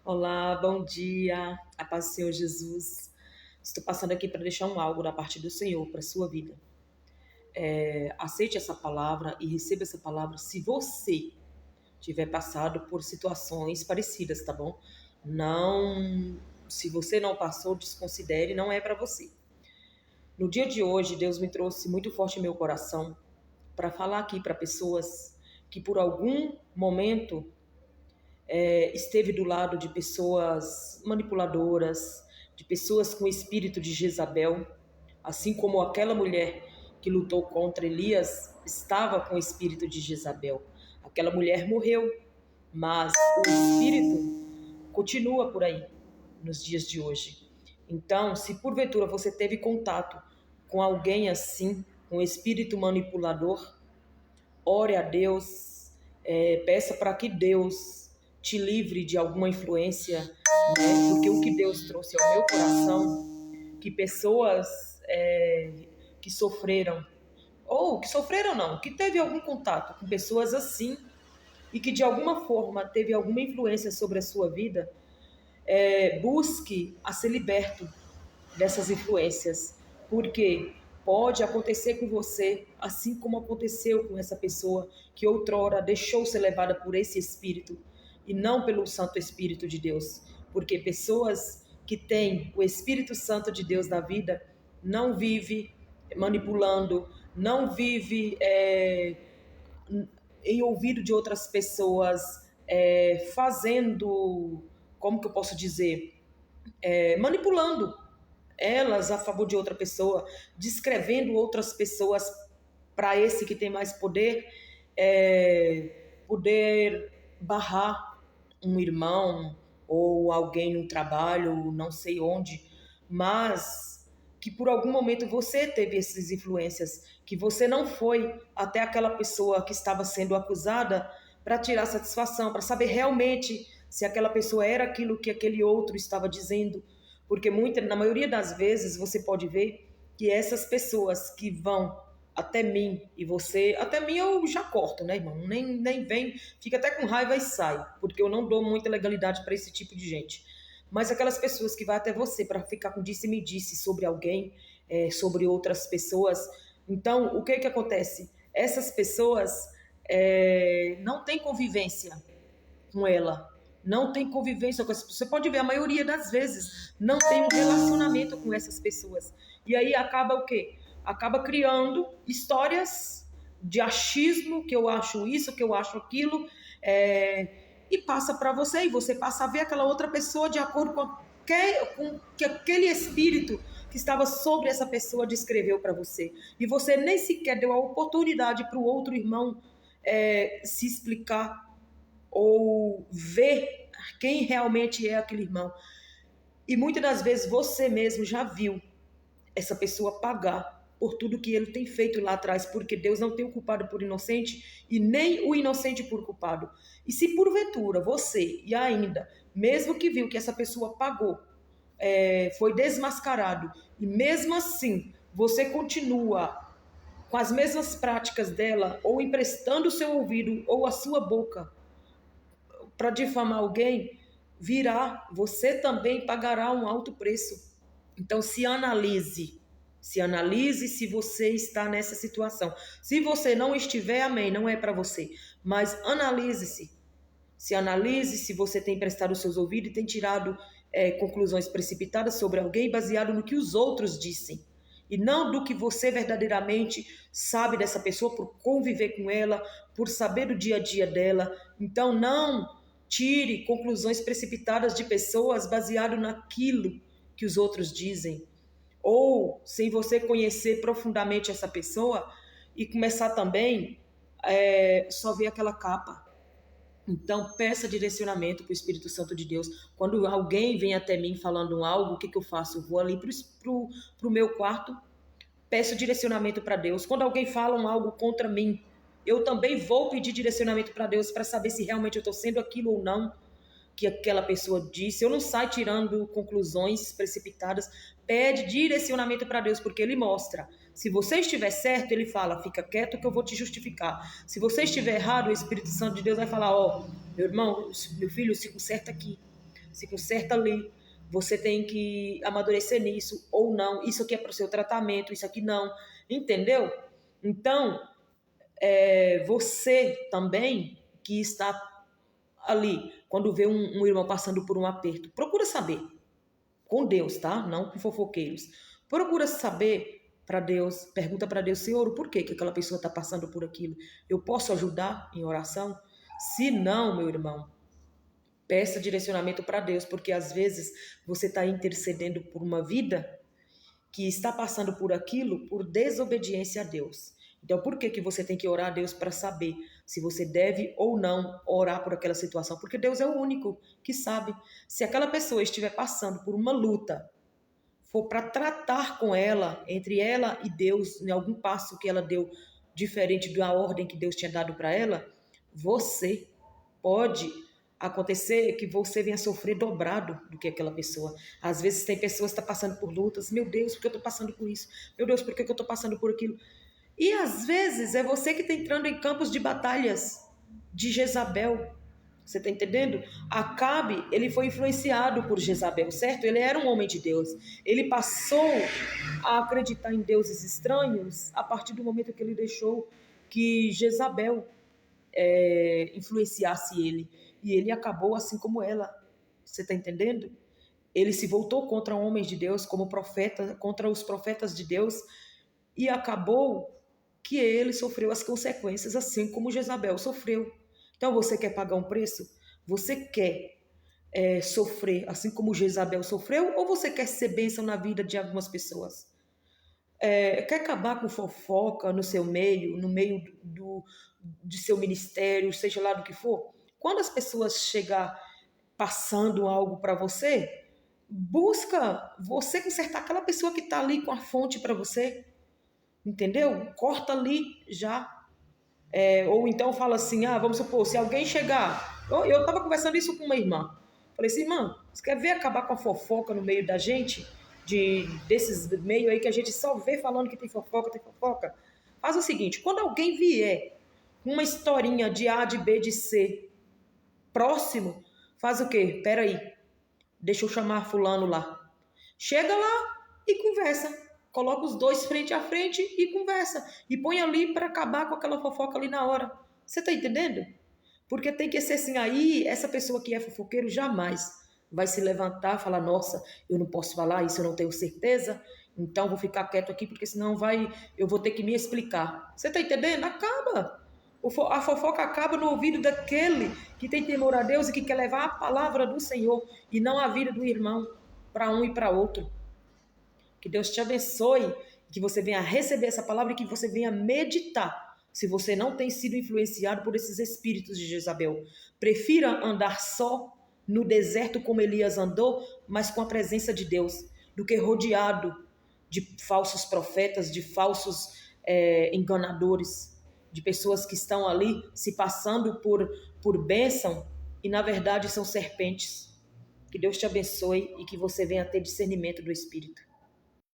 Olá, bom dia, a paz do Senhor Jesus. Estou passando aqui para deixar algo da parte do Senhor para a sua vida. Aceite essa palavra e receba essa palavra se você tiver passado por situações parecidas, tá bom? Não, se você não passou, desconsidere, não é para você. No dia de hoje, Deus me trouxe muito forte em meu coração para falar aqui para pessoas que por algum momento esteve do lado de pessoas manipuladoras, de pessoas com espírito de Jezabel, assim como aquela mulher que lutou contra Elias estava com o espírito de Jezabel. Aquela mulher morreu, mas o espírito continua por aí nos dias de hoje. Então, se porventura você teve contato com alguém assim, com espírito manipulador, ore a Deus, peça para que Deus te livre de alguma influência, né? Porque o que Deus trouxe ao meu coração, que pessoas que sofreram, ou que sofreram não, que teve algum contato com pessoas assim, e que de alguma forma teve alguma influência sobre a sua vida, busque a ser liberto dessas influências, porque pode acontecer com você, assim como aconteceu com essa pessoa que outrora deixou ser levada por esse espírito e não pelo Santo Espírito de Deus, porque pessoas que têm o Espírito Santo de Deus na vida não vive manipulando, não vive em ouvido de outras pessoas, fazendo, como que eu posso dizer, manipulando elas a favor de outra pessoa, descrevendo outras pessoas para esse que tem mais poder, poder barrar um irmão ou alguém no trabalho, não sei onde, mas que por algum momento você teve essas influências, que você não foi até aquela pessoa que estava sendo acusada para tirar satisfação, para saber realmente se aquela pessoa era aquilo que aquele outro estava dizendo, porque na maioria das vezes você pode ver que essas pessoas que vão até mim e você, até mim eu já corto, né, irmão? Nem vem, fica até com raiva e sai, porque eu não dou muita legalidade para esse tipo de gente. Mas aquelas pessoas que vão até você para ficar com disse-me-disse sobre alguém, sobre outras pessoas. Então, o que que acontece? Essas pessoas não têm convivência com ela, não tem convivência com essas pessoas. Você pode ver, a maioria das vezes não tem um relacionamento com essas pessoas. E aí acaba o quê? Acaba criando histórias de achismo, que eu acho isso, que eu acho aquilo, e passa para você, e você passa a ver aquela outra pessoa de acordo com que aquele espírito que estava sobre essa pessoa descreveu para você. E você nem sequer deu a oportunidade para o outro irmão se explicar ou ver quem realmente é aquele irmão. E muitas das vezes você mesmo já viu essa pessoa pagar por tudo que ele tem feito lá atrás, porque Deus não tem o culpado por inocente e nem o inocente por culpado. E se porventura você, e ainda, mesmo que viu que essa pessoa pagou, foi desmascarado, e mesmo assim você continua com as mesmas práticas dela, ou emprestando o seu ouvido ou a sua boca para difamar alguém, virá, você também pagará um alto preço. Então se analise se você está nessa situação. Se você não estiver, amém, não é para você. Mas analise-se. Se analise se você tem prestado os seus ouvidos e tem tirado conclusões precipitadas sobre alguém baseado no que os outros dizem. E não do que você verdadeiramente sabe dessa pessoa por conviver com ela, por saber do dia a dia dela. Então não tire conclusões precipitadas de pessoas baseado naquilo que os outros dizem. Ou sem você conhecer profundamente essa pessoa e começar também só ver aquela capa. Então, peça direcionamento para o Espírito Santo de Deus. Quando alguém vem até mim falando algo, o que, que eu faço? Eu vou ali para o meu quarto, peço direcionamento para Deus. Quando alguém fala algo contra mim, eu também vou pedir direcionamento para Deus para saber se realmente eu estou sendo aquilo ou não que aquela pessoa disse. Eu não saio tirando conclusões precipitadas. Pede direcionamento para Deus, porque Ele mostra. Se você estiver certo, Ele fala, fica quieto que eu vou te justificar. Se você estiver errado, o Espírito Santo de Deus vai falar, ó, meu irmão, meu filho, se conserta aqui. se conserta ali, você tem que amadurecer nisso ou não, isso aqui é para o seu tratamento, isso aqui não, entendeu? Então, você também que está ali, quando vê um irmão passando por um aperto, procura saber, com Deus, tá? Não com fofoqueiros. Procura saber para Deus, pergunta para Deus, Senhor, por que aquela pessoa está passando por aquilo? Eu posso ajudar em oração? Se não, meu irmão, peça direcionamento para Deus, porque às vezes você está intercedendo por uma vida que está passando por aquilo por desobediência a Deus. Então, por que você tem que orar a Deus para saber se você deve ou não orar por aquela situação? Porque Deus é o único que sabe. Se aquela pessoa estiver passando por uma luta, for para tratar com ela, entre ela e Deus, em algum passo que ela deu diferente da ordem que Deus tinha dado para ela, você pode acontecer que você venha sofrer dobrado do que aquela pessoa. Às vezes tem pessoas que estão passando por lutas, meu Deus, por que eu estou passando por isso? Meu Deus, por que eu estou passando por aquilo? E às vezes é você que está entrando em campos de batalhas de Jezabel. Você está entendendo? Acabe, ele foi influenciado por Jezabel, certo? Ele era um homem de Deus. Ele passou a acreditar em deuses estranhos a partir do momento que ele deixou que Jezabel influenciasse ele. E ele acabou assim como ela. Você está entendendo? Ele se voltou contra homens de Deus, como profeta, contra os profetas de Deus, e acabou que ele sofreu as consequências, assim como Jezabel sofreu. Então você quer pagar um preço? Você quer sofrer assim como Jezabel sofreu? Ou você quer ser bênção na vida de algumas pessoas? Quer acabar com fofoca no seu meio, no meio de seu ministério, seja lá do que for? Quando as pessoas chegar passando algo para você, busca você consertar aquela pessoa que está ali com a fonte para você, entendeu? Corta ali já. Ou então fala assim, vamos supor, se alguém chegar... Eu estava conversando isso com uma irmã. Falei assim, irmã, você quer ver acabar com a fofoca no meio da gente? Desses meio aí que a gente só vê falando que tem fofoca, tem fofoca. Faz o seguinte, quando alguém vier com uma historinha de A, de B, de C, próximo, faz o quê? Peraí, deixa eu chamar fulano lá. Chega lá e conversa. Coloca os dois frente a frente e conversa. E põe ali para acabar com aquela fofoca ali na hora. Você tá entendendo? Porque tem que ser assim, aí essa pessoa que é fofoqueiro jamais vai se levantar e falar, nossa, eu não posso falar isso, eu não tenho certeza, então vou ficar quieto aqui, porque senão eu vou ter que me explicar. Você tá entendendo? Acaba. A fofoca acaba no ouvido daquele que tem temor a Deus e que quer levar a palavra do Senhor e não a vida do irmão para um e para outro. Que Deus te abençoe, que você venha receber essa palavra e que você venha meditar. Se você não tem sido influenciado por esses espíritos de Jezabel, prefira andar só no deserto como Elias andou, mas com a presença de Deus, do que rodeado de falsos profetas, de falsos enganadores, de pessoas que estão ali se passando por bênção e na verdade são serpentes. Que Deus te abençoe e que você venha ter discernimento do Espírito.